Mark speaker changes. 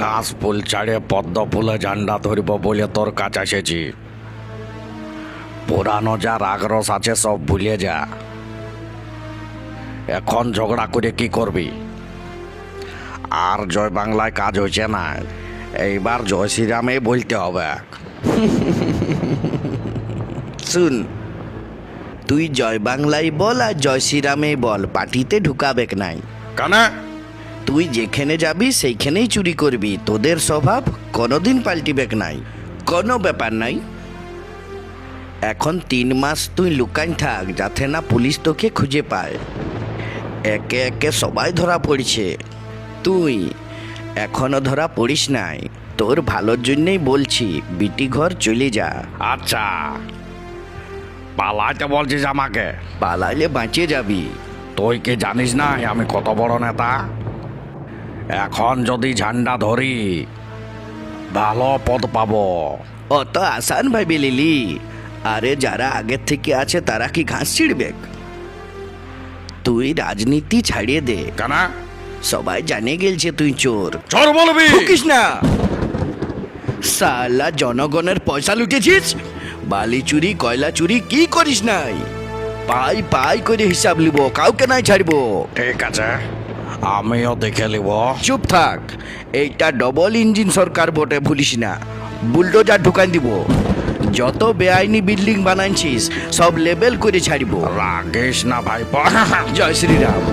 Speaker 1: ঘাস ফুল ছাড়ে পদ্ম ফুলে ঝান্ডা ধরব বলে তোর কাছে এসেছি। পুরানো যা রাগরস আছে সব ভুলে যা। এখন ঝগড়া করে কি করবি? আর জয় বাংলায় কাজ হয়েছে না, এইবার জয় শ্রীরামে বলতে হবে।
Speaker 2: শুন, তুই জয় বাংলায় বল আর জয় শ্রীরামে বল, পার্টিতে ঢুকাবেক নাই।
Speaker 1: কেন?
Speaker 2: তুই যেখানে যাবি সেইখানেই চুরি করবি, তোদের স্বভাব কোনোদিন পাল্টিবেক নাই। কোনো ব্যাপার নাই। এখন 3 মাস তুই লুকাইন থাক, যাতে না পুলিশ তোকে খুঁজে পায়। একে একে সবাই ধরা পড়ছে, তুই এখনো ধরা পড়িস নাই। তোর ভালোর জন্যই বলছি, বিটি ঘর চলে যা।
Speaker 1: আচ্ছা, পালাইতে বলছিস আমাকে?
Speaker 2: পালাইলে বাঁচে যাবি।
Speaker 1: তুই কি জানিস না আমি কত বড় নেতা? এখন যদি ঝান্ডা ধরি ভালো পদ পাবো।
Speaker 2: অত আসান ভাবি লিলি? আরে যারা আগের থেকে আছে তারা কি ঘাস ছিড়বে? তুই রাজনীতি ছাড়িয়ে দে।
Speaker 1: কেন?
Speaker 2: সবাই জানে গেলছে তুই চোর।
Speaker 1: চোর বলবি?
Speaker 2: বকিস না। সালা জনগণের পয়সা লুটেছিস, বালি চুরি কয়লা চুরি কি করিস নাই? পাই পাই করে হিসাব লিব, কাউকে নাই ছাড়বো।
Speaker 1: ঠিক আছে, আমিও দেখে নিব।
Speaker 2: চুপ থাক, এইটা ডবল ইঞ্জিন সরকার বটে, ভুলিস না। বুলডোজার ঢুকান দিব, যত বেআইনি বিল্ডিং বানাইছিস সব লেবেল করে ছাড়ব।
Speaker 1: রাগিস না ভাইপো।
Speaker 2: জয় শ্রীরাম।